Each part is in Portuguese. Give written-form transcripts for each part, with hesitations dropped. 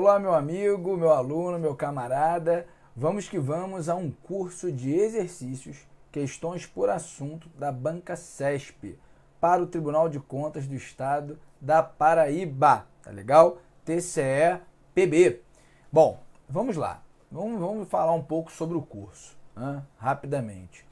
Olá, meu amigo, meu aluno, meu camarada. Vamos que vamos a um curso de exercícios, questões por assunto da Banca CESP para o Tribunal de Contas do Estado da Paraíba, tá legal? TCE-PB. Bom, vamos lá. Vamos falar um pouco sobre o curso, rapidamente.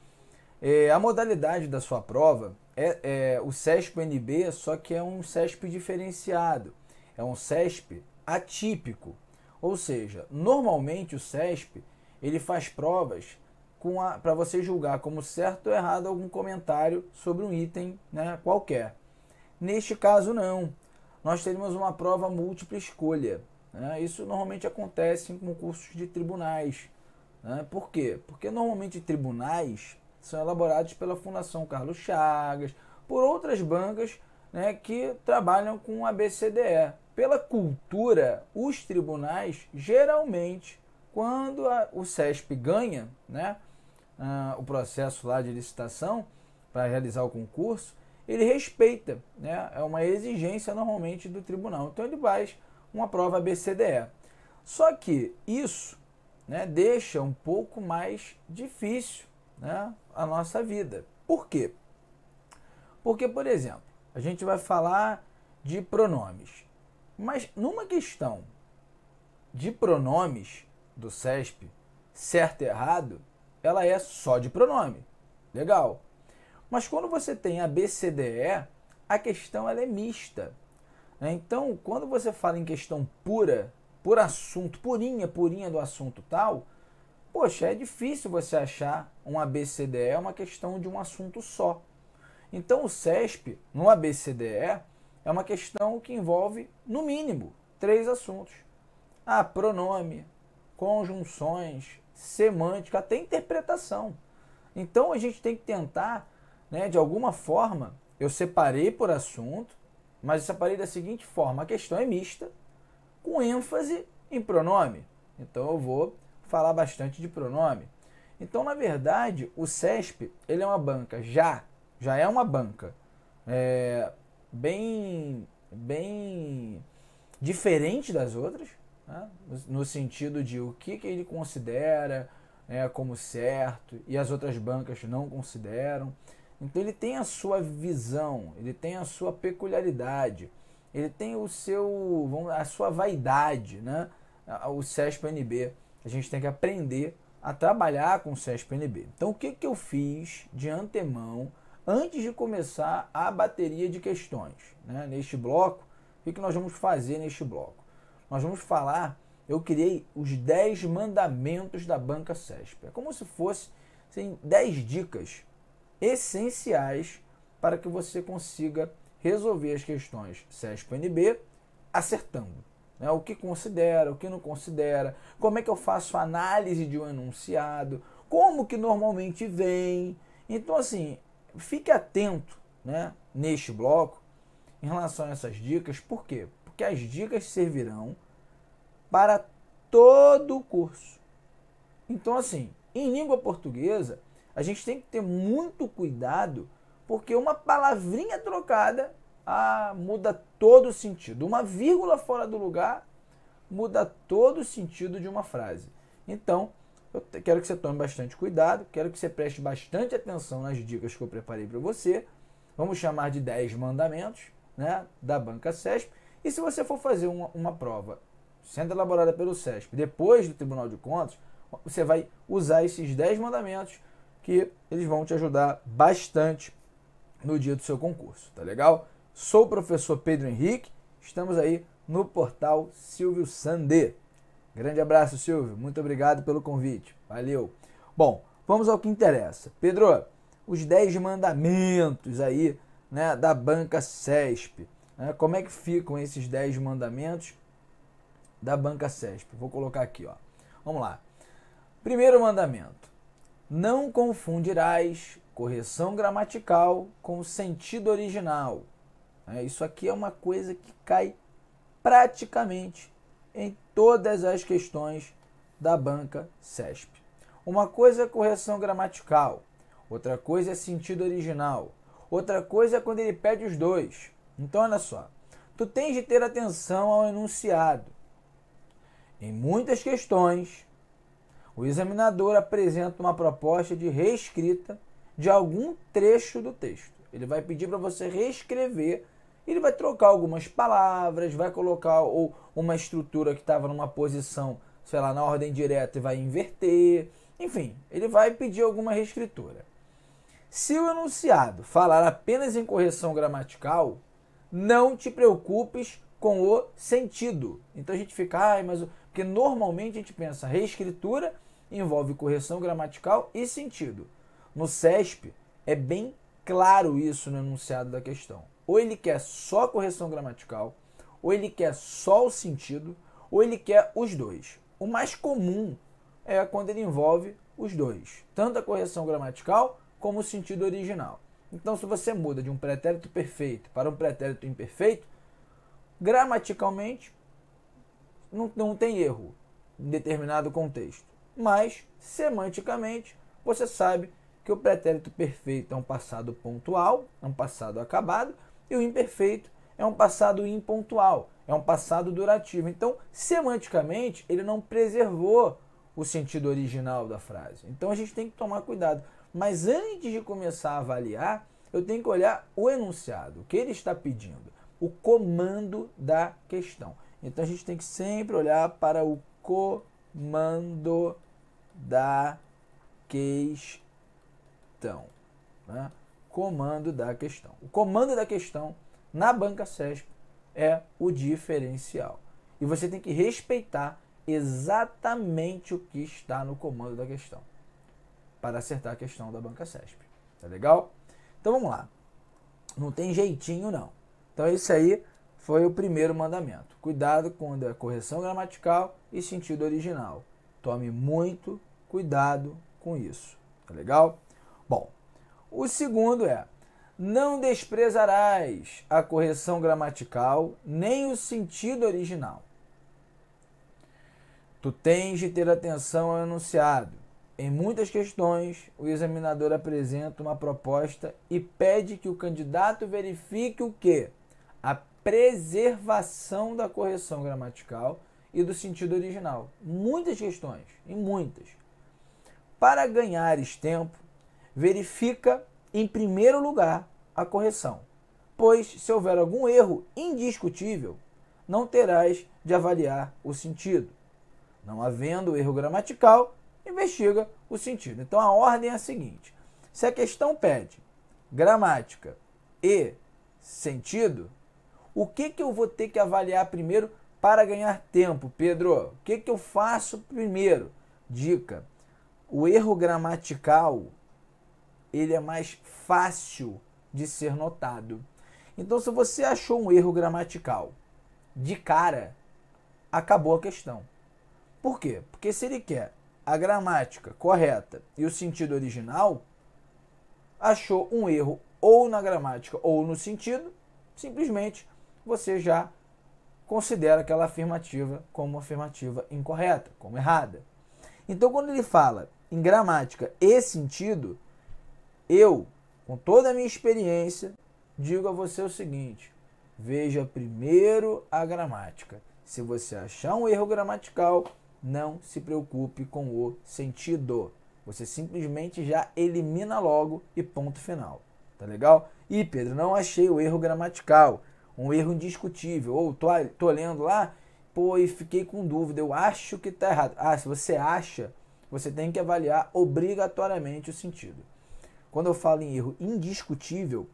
A modalidade da sua prova é o CESP-NB, só que é um CESP diferenciado. É um CESP atípico. Ou seja, normalmente o CESP ele faz provas para você julgar como certo ou errado algum comentário sobre um item, né, qualquer. Neste caso, não. Nós teremos uma prova múltipla escolha. Né? Isso normalmente acontece em concursos de tribunais. Né? Por quê? Porque normalmente tribunais são elaborados pela Fundação Carlos Chagas, por outras bancas, né, que trabalham com a ABCDE. Pela cultura, os tribunais, geralmente, quando o CESP ganha, né, o processo lá de licitação para realizar o concurso, ele respeita, né, é uma exigência normalmente do tribunal. Então ele faz uma prova ABCDE. Só que isso, né, deixa um pouco mais difícil, né, a nossa vida. Por quê? Porque, por exemplo, a gente vai falar de pronomes. Mas numa questão de pronomes do CESP, certo e errado, ela é só de pronome. Legal. Mas quando você tem a BCDE, a questão ela é mista. Então, quando você fala em questão pura, por assunto, purinha do assunto tal, poxa, é difícil você achar um ABCDE uma questão de um assunto só. Então, o CESP, no ABCDE, é uma questão que envolve, no mínimo, 3 assuntos. Pronome, conjunções, semântica, até interpretação. Então, a gente tem que tentar, né, de alguma forma, eu separei por assunto, mas eu separei da seguinte forma: a questão é mista, com ênfase em pronome. Então, eu vou falar bastante de pronome. Então, na verdade, o CESP ele é uma banca, já é uma banca bem diferente das outras, né? No sentido de o que ele considera como certo e as outras bancas não consideram. Então ele tem a sua visão, ele tem a sua peculiaridade, ele tem a sua vaidade, né? O CESP-NB. A gente tem que aprender a trabalhar com o CESP-NB. Então o que eu fiz de antemão antes de começar a bateria de questões, né? Neste bloco, o que nós vamos fazer neste bloco? Nós vamos falar, eu criei os 10 mandamentos da Banca CESP. É como se fossem 10 dicas essenciais para que você consiga resolver as questões CESP-NB acertando. Né? O que considera, o que não considera, como é que eu faço a análise de um enunciado, como que normalmente vem. Então, assim, fique atento, né, neste bloco em relação a essas dicas. Por quê? Porque as dicas servirão para todo o curso. Então, assim, em língua portuguesa, a gente tem que ter muito cuidado, porque uma palavrinha trocada muda todo o sentido. Uma vírgula fora do lugar muda todo o sentido de uma frase. Então, eu quero que você tome bastante cuidado, quero que você preste bastante atenção nas dicas que eu preparei para você. Vamos chamar de 10 mandamentos, né, da Banca CESP. E se você for fazer uma prova sendo elaborada pelo CESP depois do Tribunal de Contas, você vai usar esses 10 mandamentos que eles vão te ajudar bastante no dia do seu concurso, tá legal? Sou o professor Pedro Henrique, estamos aí no portal Silvio Sandê. Grande abraço, Silvio. Muito obrigado pelo convite. Valeu. Bom, vamos ao que interessa. Pedro, os 10 mandamentos aí, né, da Banca CESP. Né? Como é que ficam esses 10 mandamentos da Banca CESP? Vou colocar aqui, ó. Vamos lá. Primeiro mandamento. Não confundirás correção gramatical com sentido original. Isso aqui é uma coisa que cai praticamente em todas as questões da Banca CESP. Uma coisa é correção gramatical, outra coisa é sentido original, outra coisa é quando ele pede os dois. Então, olha só, tu tens de ter atenção ao enunciado. Em muitas questões, o examinador apresenta uma proposta de reescrita de algum trecho do texto. Ele vai pedir para você reescrever, ele vai trocar algumas palavras, vai colocar ou uma estrutura que estava numa posição, sei lá, na ordem direta e vai inverter. Enfim, ele vai pedir alguma reescritura. Se o enunciado falar apenas em correção gramatical, não te preocupes com o sentido. Então a gente fica, mas... Porque normalmente a gente pensa, reescritura envolve correção gramatical e sentido. No CESP é bem claro isso no enunciado da questão. Ou ele quer só correção gramatical, ou ele quer só o sentido, ou ele quer os dois. O mais comum é quando ele envolve os dois, tanto a correção gramatical como o sentido original. Então, se você muda de um pretérito perfeito para um pretérito imperfeito, gramaticalmente não tem erro em determinado contexto. Mas, semanticamente, você sabe que o pretérito perfeito é um passado pontual, é um passado acabado, e o imperfeito é um passado impontual, é um passado durativo. Então, semanticamente, ele não preservou o sentido original da frase. Então, a gente tem que tomar cuidado. Mas antes de começar a avaliar, eu tenho que olhar o enunciado, o que ele está pedindo, o comando da questão. Então, a gente tem que sempre olhar para o comando da questão. Né? Comando da questão. O comando da questão na banca CESP é o diferencial. E você tem que respeitar exatamente o que está no comando da questão para acertar a questão da banca CESP. Tá legal? Então vamos lá. Não tem jeitinho não. Então isso aí foi o primeiro mandamento. Cuidado com a correção gramatical e sentido original. Tome muito cuidado com isso. Tá legal? Bom, o segundo é: não desprezarás a correção gramatical nem o sentido original. Tu tens de ter atenção ao enunciado. Em muitas questões, o examinador apresenta uma proposta e pede que o candidato verifique o quê? A preservação da correção gramatical e do sentido original. Muitas questões, e muitas. Para ganhares tempo, verifica em primeiro lugar a correção, pois se houver algum erro indiscutível, não terás de avaliar o sentido. Não havendo erro gramatical, investiga o sentido. Então a ordem é a seguinte: se a questão pede gramática e sentido, o que eu vou ter que avaliar primeiro para ganhar tempo, Pedro? O que eu faço primeiro? Dica: o erro gramatical ele é mais fácil de ser notado. Então, se você achou um erro gramatical de cara, acabou a questão. Por quê? Porque se ele quer a gramática correta e o sentido original, achou um erro ou na gramática ou no sentido, simplesmente você já considera aquela afirmativa como uma afirmativa incorreta, como errada. Então, quando ele fala em gramática e sentido, eu, com toda a minha experiência, digo a você o seguinte: veja primeiro a gramática. Se você achar um erro gramatical, não se preocupe com o sentido. Você simplesmente já elimina logo e ponto final. Tá legal? E Pedro, não achei o erro gramatical, um erro indiscutível. Ou tô lendo lá, pô, e fiquei com dúvida, eu acho que tá errado. Ah, se você acha, você tem que avaliar obrigatoriamente o sentido. Quando eu falo em erro indiscutível,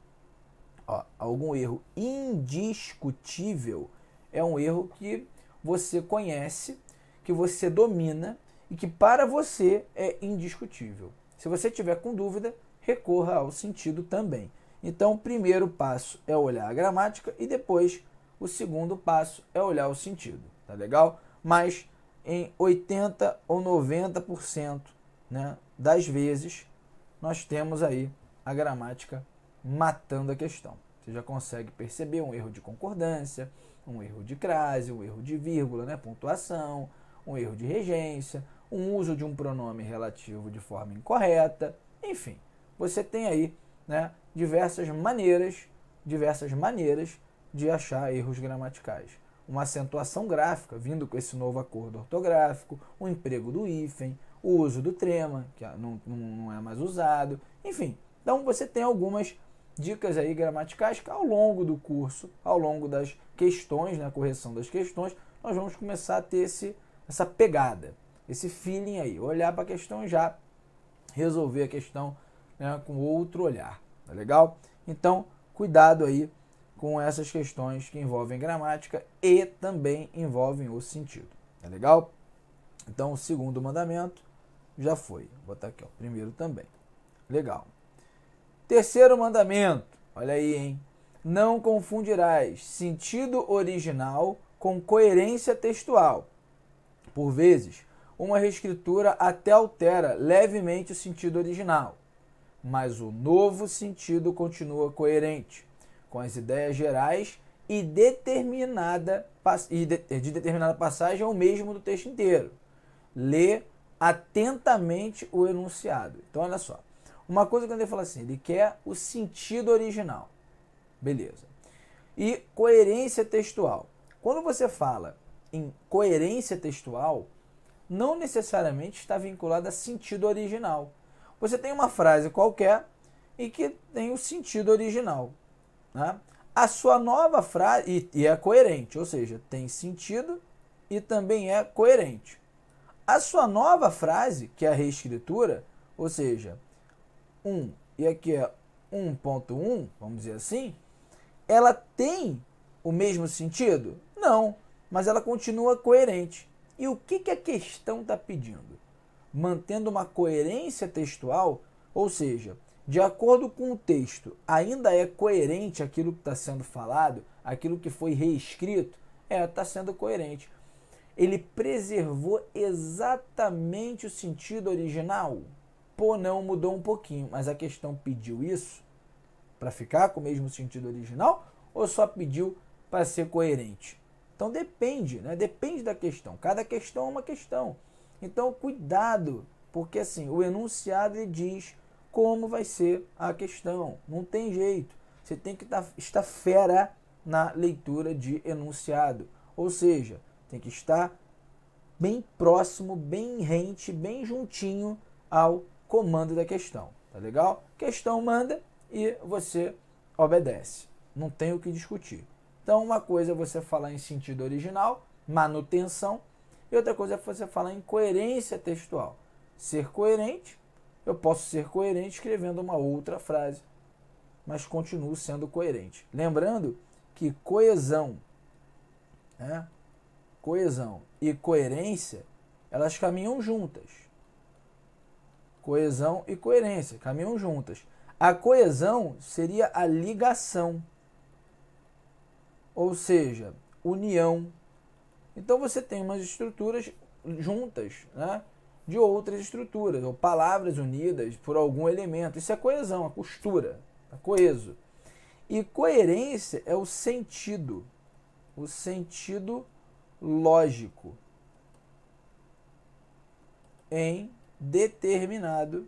algum erro indiscutível é um erro que você conhece, que você domina e que para você é indiscutível. Se você tiver com dúvida, recorra ao sentido também. Então, o primeiro passo é olhar a gramática e depois o segundo passo é olhar o sentido. Tá legal? Mas em 80 ou 90%, né, das vezes, nós temos aí a gramática matando a questão. Você já consegue perceber um erro de concordância, um erro de crase, um erro de vírgula, né, pontuação, um erro de regência, um uso de um pronome relativo de forma incorreta, enfim. Você tem aí, né, diversas maneiras de achar erros gramaticais. uma acentuação gráfica, vindo com esse novo acordo ortográfico, o emprego do hífen, o uso do trema, que não é mais usado, enfim. Então você tem algumas dicas aí gramaticais que ao longo do curso, ao longo das questões, na correção das questões, nós vamos começar a ter essa pegada, esse feeling aí, olhar para a questão e já resolver a questão, né, com outro olhar, tá legal? Então, cuidado aí com essas questões que envolvem gramática e também envolvem o sentido, tá legal? Então, o segundo mandamento já foi. Vou botar aqui, ó, o primeiro também. Legal. Terceiro mandamento, olha aí, hein? Não confundirás sentido original com coerência textual. Por vezes, uma reescritura até altera levemente o sentido original, mas o novo sentido continua coerente com as ideias gerais e de determinada passagem ou mesmo do texto inteiro. Lê atentamente o enunciado. Então, olha só. Uma coisa que eu falar assim, ele quer o sentido original. Beleza. E coerência textual. Quando você fala em coerência textual, não necessariamente está vinculada a sentido original. Você tem uma frase qualquer e que tem o sentido original, né? A sua nova frase, e é coerente, ou seja, tem sentido e também é coerente. A sua nova frase, que é a reescritura, ou seja, 1 e aqui é 1.1, vamos dizer assim, ela tem o mesmo sentido? Não, mas ela continua coerente. E o que a questão está pedindo? Mantendo uma coerência textual, ou seja, de acordo com o texto, ainda é coerente aquilo que está sendo falado, aquilo que foi reescrito? Está sendo coerente. Ele preservou exatamente o sentido original? Pô, não, mudou um pouquinho, mas a questão pediu isso para ficar com o mesmo sentido original ou só pediu para ser coerente? Então depende, né? Depende da questão. Cada questão é uma questão. Então cuidado, porque assim, o enunciado ele diz como vai ser a questão. Não tem jeito. Você tem que estar fera na leitura de enunciado. Ou seja, tem que estar bem próximo, bem rente, bem juntinho ao comando da questão. Tá legal? Questão manda e você obedece. Não tem o que discutir. Então, uma coisa é você falar em sentido original, manutenção, e outra coisa é você falar em coerência textual. Ser coerente, eu posso ser coerente escrevendo uma outra frase, mas continuo sendo coerente. Lembrando que coesão e coerência, elas caminham juntas. Coesão e coerência caminham juntas. A coesão seria a ligação, ou seja, união. Então você tem umas estruturas juntas, né, de outras estruturas, ou palavras unidas por algum elemento. Isso é coesão, a costura, a coeso. E coerência é o sentido lógico em determinado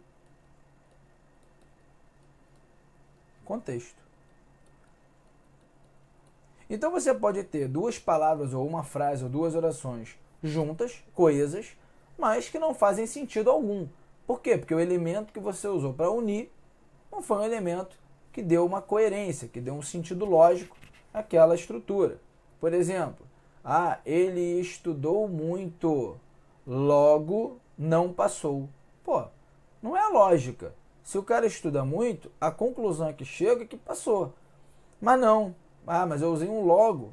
contexto. Então você pode ter duas palavras ou uma frase ou duas orações juntas, coesas, mas que não fazem sentido algum. Por quê? Porque o elemento que você usou para unir não foi um elemento que deu uma coerência, que deu um sentido lógico àquela estrutura. Por exemplo, ele estudou muito, logo não passou. Pô, não é lógica. Se o cara estuda muito, a conclusão que chega é que passou. Mas não. Mas eu usei um logo.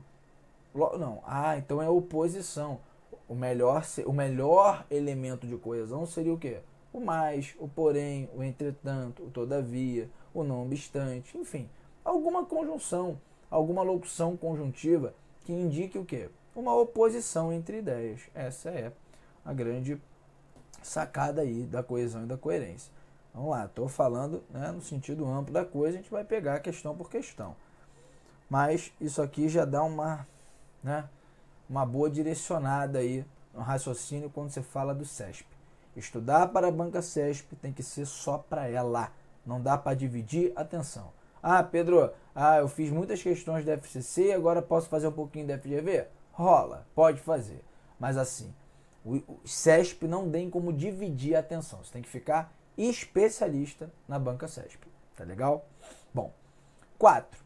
Não. Então é oposição. O melhor elemento de coesão seria o quê? O mais, o porém, o entretanto, o todavia, o não obstante, enfim. Alguma conjunção, alguma locução conjuntiva que indique o quê? Uma oposição entre ideias. Essa é a grande sacada aí da coesão e da coerência. Vamos lá, estou falando, né, no sentido amplo da coisa, a gente vai pegar questão por questão. Mas isso aqui já dá uma boa direcionada aí no raciocínio quando você fala do CESP. Estudar para a banca CESP tem que ser só para ela. Não dá para dividir atenção. Pedro, eu fiz muitas questões da FCC e agora posso fazer um pouquinho da FGV? Rola, pode fazer. Mas assim, o CESP não tem como dividir a atenção. Você tem que ficar especialista na banca CESP. Tá legal? Bom, 4.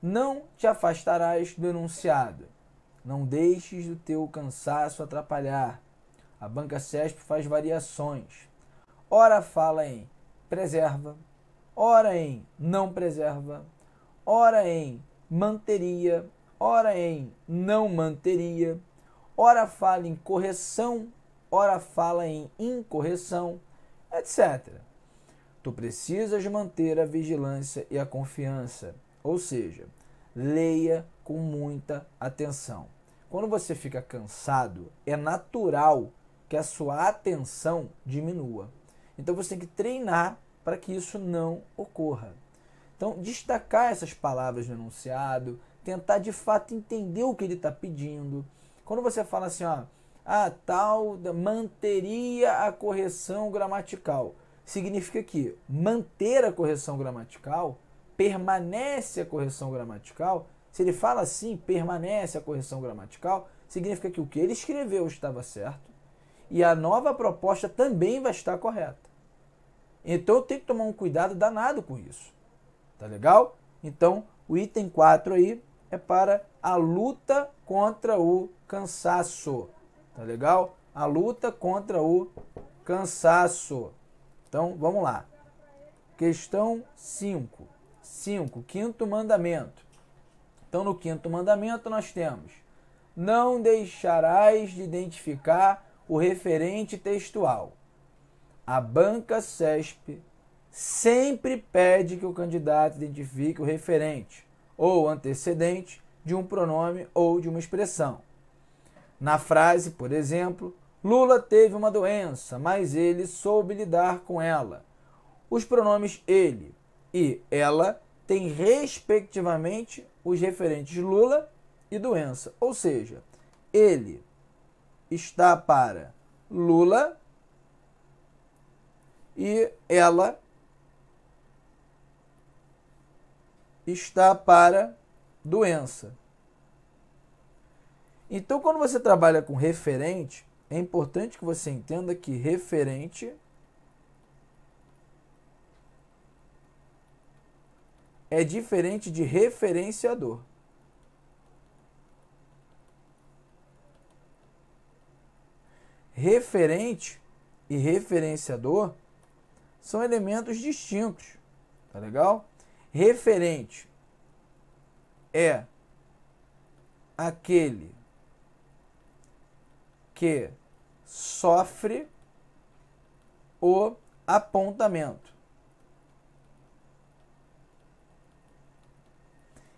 Não te afastarás do enunciado. Não deixes o teu cansaço atrapalhar. A banca CESP faz variações. Ora fala em preserva, ora em não preserva, ora em manteria, ora em não manteria, ora fala em correção, ora fala em incorreção, etc. Tu precisas manter a vigilância e a confiança, ou seja, leia com muita atenção. Quando você fica cansado, é natural que a sua atenção diminua. Então você tem que treinar para que isso não ocorra. Então, destacar essas palavras no enunciado, tentar de fato entender o que ele está pedindo. Quando você fala assim, ó, tal manteria a correção gramatical, significa que manter a correção gramatical, permanece a correção gramatical. Se ele fala assim, permanece a correção gramatical, significa que o que ele escreveu estava certo e a nova proposta também vai estar correta. Então eu tenho que tomar um cuidado danado com isso. Tá legal? Então o item 4 aí é para a luta contra o cansaço. Tá legal? A luta contra o cansaço. Então vamos lá. Questão 5. 5. Quinto mandamento. Então no quinto mandamento nós temos: não deixarás de identificar o referente textual. A banca CESP sempre pede que o candidato identifique o referente ou antecedente de um pronome ou de uma expressão. Na frase, por exemplo, Lula teve uma doença, mas ele soube lidar com ela. Os pronomes ele e ela têm, respectivamente, os referentes Lula e doença. Ou seja, ele está para Lula e ela está para doença. Então, quando você trabalha com referente, é importante que você entenda que referente é diferente de referenciador. Referente e referenciador são elementos distintos, tá legal? Referente é aquele que sofre o apontamento.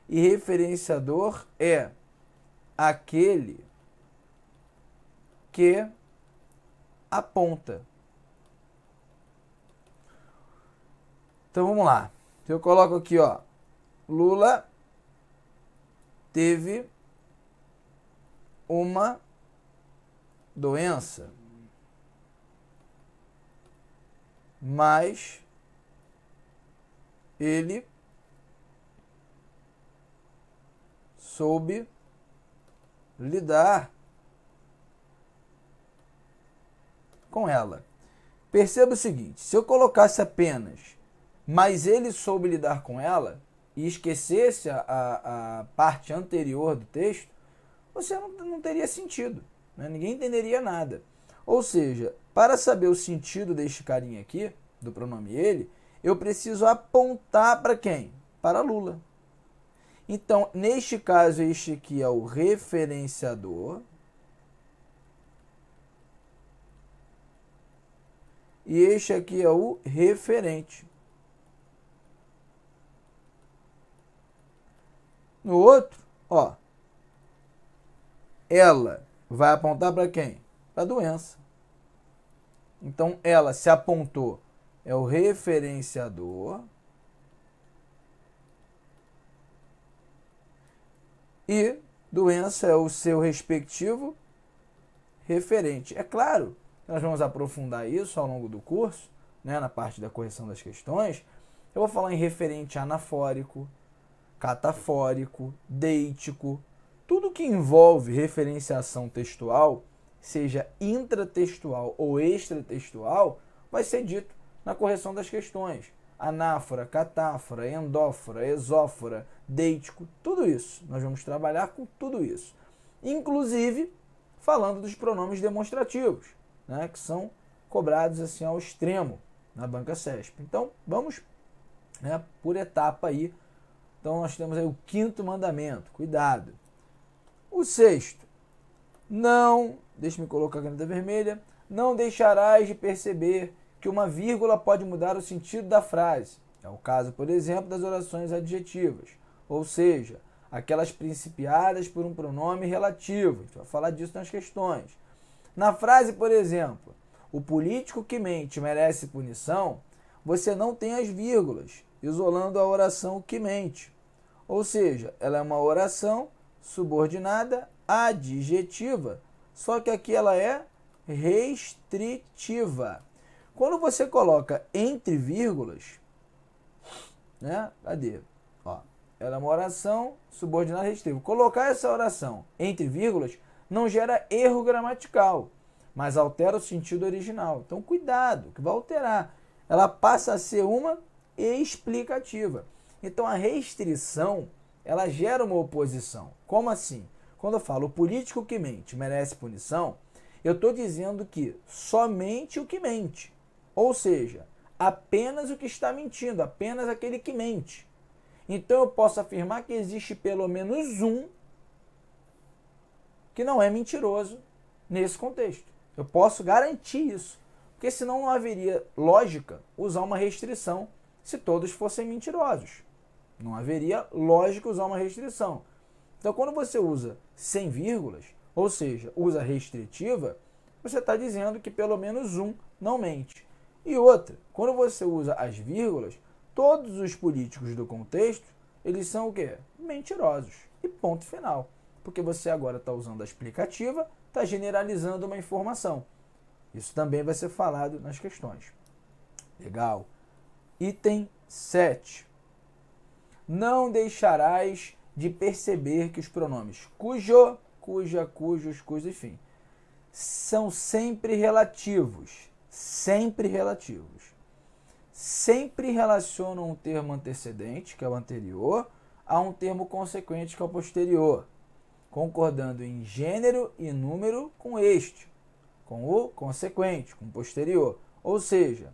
E referenciador é aquele que aponta. Então vamos lá. Eu coloco aqui, ó, Lula teve uma doença, mas ele soube lidar com ela. Perceba o seguinte: se eu colocasse apenas mas ele soube lidar com ela e esquecesse a parte anterior do texto, você não teria sentido, né? Ninguém entenderia nada. Ou seja, para saber o sentido deste carinha aqui, do pronome ele, eu preciso apontar para quem? Para Lula. Então, neste caso, este aqui é o referenciador. E este aqui é o referente. No outro, ó, ela vai apontar para quem? Para a doença. Então, ela se apontou, é o referenciador. E doença é o seu respectivo referente. É claro que nós vamos aprofundar isso ao longo do curso, né, na parte da correção das questões. Eu vou falar em referente anafórico, catafórico, deítico, Tudo que envolve referenciação textual, seja intratextual ou extratextual, vai ser dito na correção das questões. Anáfora, catáfora, endófora, exófora, deítico, tudo isso. Nós vamos trabalhar com tudo isso. Inclusive, falando dos pronomes demonstrativos, né, que são cobrados assim ao extremo na banca CESP. Então, vamos, né, por etapa aí. Então, nós temos aí o 5º mandamento, cuidado. O 6º, não, deixa-me colocar a caneta vermelha, não deixarás de perceber que uma vírgula pode mudar o sentido da frase. É o caso, por exemplo, das orações adjetivas, ou seja, aquelas principiadas por um pronome relativo. A gente vai falar disso nas questões. Na frase, por exemplo, o político que mente merece punição, você não tem as vírgulas, isolando a oração que mente. Ou seja, ela é uma oração subordinada adjetiva, só que aqui ela é restritiva. Quando você coloca entre vírgulas, né? Cadê? Ó, ela é uma oração subordinada restritiva. Colocar essa oração entre vírgulas não gera erro gramatical, mas altera o sentido original. Então, cuidado, que vai alterar. Ela passa a ser uma explicativa. Então, a restrição, ela gera uma oposição. Como assim? Quando eu falo o político que mente merece punição, eu estou dizendo que somente o que mente. Ou seja, apenas o que está mentindo, apenas aquele que mente. Então, eu posso afirmar que existe pelo menos um que não é mentiroso nesse contexto. Eu posso garantir isso, porque senão não haveria lógica usar uma restrição se todos fossem mentirosos. Não haveria lógica usar uma restrição. Então, quando você usa sem vírgulas, ou seja, usa restritiva, você está dizendo que pelo menos um não mente. E outra, quando você usa as vírgulas, todos os políticos do contexto, eles são o quê? Mentirosos. E ponto final. Porque você agora está usando a explicativa, está generalizando uma informação. Isso também vai ser falado nas questões. Legal. Item 7. Não deixarás de perceber que os pronomes cujo, cuja, cujos, cujos, enfim, são sempre relativos. Sempre relativos. Sempre relacionam um termo antecedente, que é o anterior, a um termo consequente, que é o posterior, concordando em gênero e número com este, com o consequente, com o posterior. Ou seja,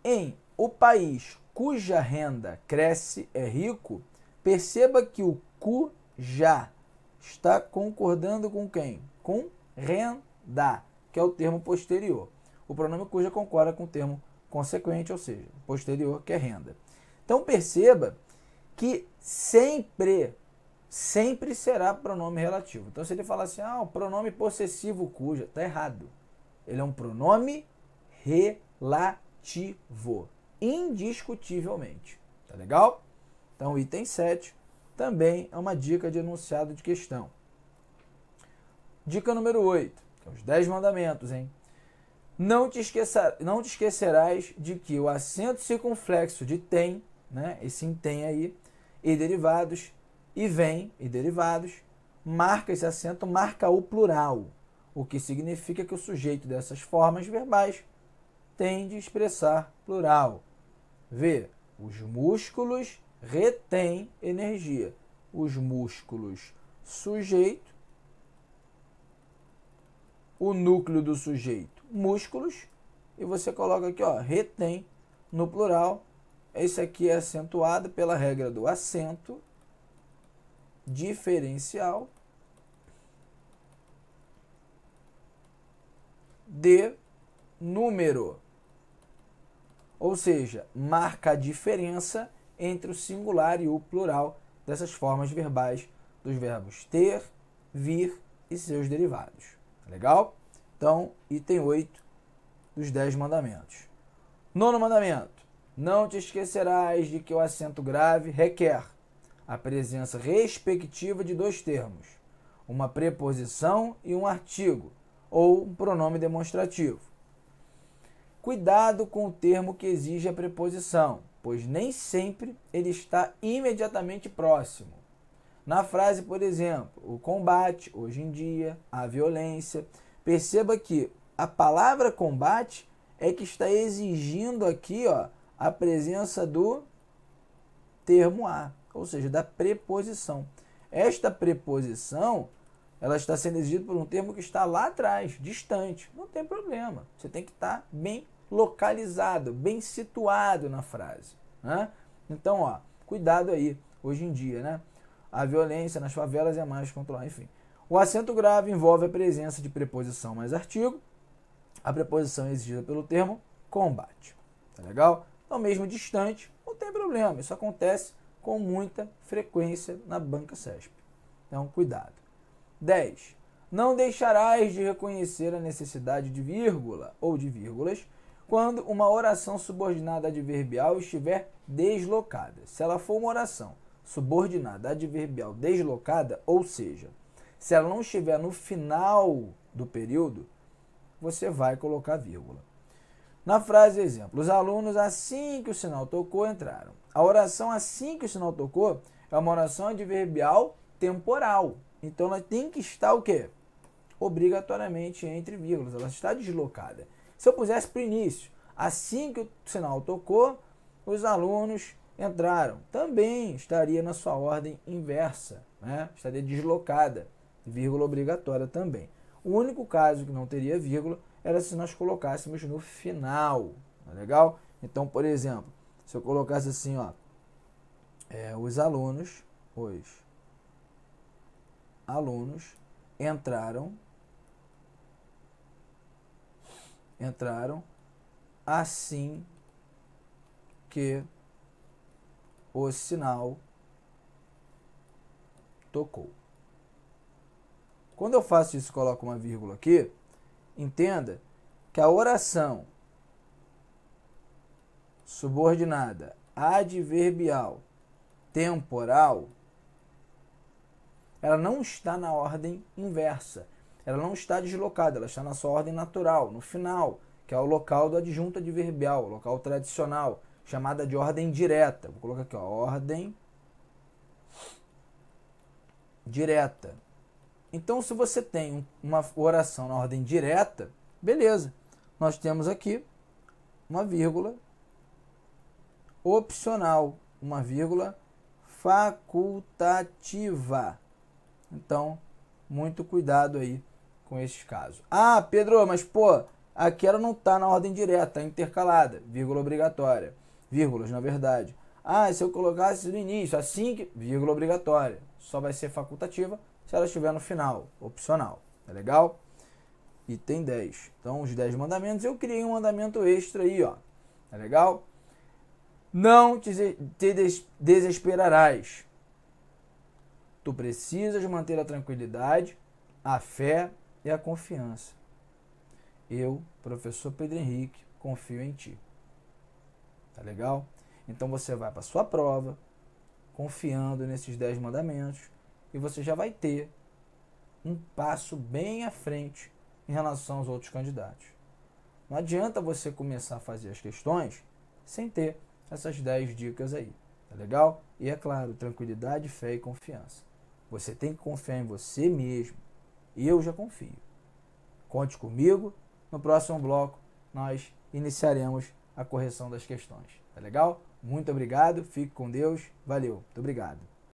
em o país cuja renda cresce é rico, perceba que o cuja está concordando com quem? Com renda, que é o termo posterior. O pronome cuja concorda com o termo consequente, ou seja, posterior, que é renda. Então perceba que sempre será pronome relativo. Então se ele falar assim, o pronome possessivo cuja, está errado. Ele é um pronome relativo, indiscutivelmente. Tá legal? Então, item 7 também é uma dica de enunciado de questão. Dica número 8, que é os 10 mandamentos, hein? Não te esquecerás de que o acento circunflexo de tem, né, esse tem aí, e derivados, e vem, e derivados, esse acento marca o plural, o que significa que o sujeito dessas formas verbais tende a expressar plural. V. Os músculos retêm energia. Os músculos sujeito, o núcleo do sujeito, músculos, e você coloca aqui, retém no plural. Esse aqui é acentuado pela regra do acento diferencial de número. Ou seja, marca a diferença entre o singular e o plural dessas formas verbais dos verbos ter, vir e seus derivados. Legal? Então, item 8 dos 10 mandamentos. 9º mandamento. Não te esquecerás de que o acento grave requer a presença respectiva de dois termos, uma preposição e um artigo, ou um pronome demonstrativo. Cuidado com o termo que exige a preposição, pois nem sempre ele está imediatamente próximo. Na frase, por exemplo, o combate, hoje em dia, a violência. Perceba que a palavra combate é que está exigindo aqui, ó, a presença do termo a, ou seja, da preposição. Esta preposição, ela está sendo exigida por um termo que está lá atrás, distante. Não tem problema. Você tem que estar bem localizado, bem situado na frase, né? Então, ó, cuidado aí, hoje em dia, né? A violência nas favelas é mais controlada, enfim. O acento grave envolve a presença de preposição mais artigo. A preposição é exigida pelo termo combate. Tá legal? Então, mesmo distante, não tem problema. Isso acontece com muita frequência na banca CESP. Então, cuidado. 10. Não deixarás de reconhecer a necessidade de vírgula ou de vírgulas quando uma oração subordinada adverbial estiver deslocada. Se ela for uma oração subordinada adverbial deslocada, ou seja, se ela não estiver no final do período, você vai colocar vírgula. Na frase exemplo, os alunos assim que o sinal tocou entraram. A oração assim que o sinal tocou é uma oração adverbial temporal. Então ela tem que estar o quê? Obrigatoriamente entre vírgulas, ela está deslocada. Se eu pusesse para o início, assim que o sinal tocou, os alunos entraram. Também estaria na sua ordem inversa, né? Estaria deslocada, vírgula obrigatória também. O único caso que não teria vírgula era se nós colocássemos no final, tá legal? Então, por exemplo, se eu colocasse assim, ó, os alunos entraram assim que o sinal tocou. Quando eu faço isso, coloco uma vírgula aqui, entenda que a oração subordinada adverbial temporal, ela não está na ordem inversa. Ela não está deslocada, ela está na sua ordem natural, no final, que é o local do adjunto adverbial, o local tradicional, chamada de ordem direta. Vou colocar aqui, ó, ordem direta. Então, se você tem uma oração na ordem direta, beleza. Nós temos aqui uma vírgula opcional, uma vírgula facultativa. Então, muito cuidado aí com esses casos. Ah, Pedro, mas pô, aqui ela não está na ordem direta, está intercalada, vírgula obrigatória. Vírgulas, na verdade. Ah, se eu colocasse no início, assim que, vírgula obrigatória. Só vai ser facultativa se ela estiver no final, opcional. Tá legal? Item 10. Então, os 10 mandamentos, eu criei um mandamento extra aí, ó. Tá legal? Não te desesperarás. Tu precisas manter a tranquilidade, a fé e a confiança. Eu, professor Pedro Henrique, confio em ti. Tá legal? Então você vai para a sua prova, confiando nesses 10 mandamentos, e você já vai ter um passo bem à frente em relação aos outros candidatos. Não adianta você começar a fazer as questões sem ter essas 10 dicas aí. Tá legal? E é claro, tranquilidade, fé e confiança. Você tem que confiar em você mesmo. E eu já confio. Conte comigo. No próximo bloco, nós iniciaremos a correção das questões. Tá legal? Muito obrigado. Fique com Deus. Valeu. Muito obrigado.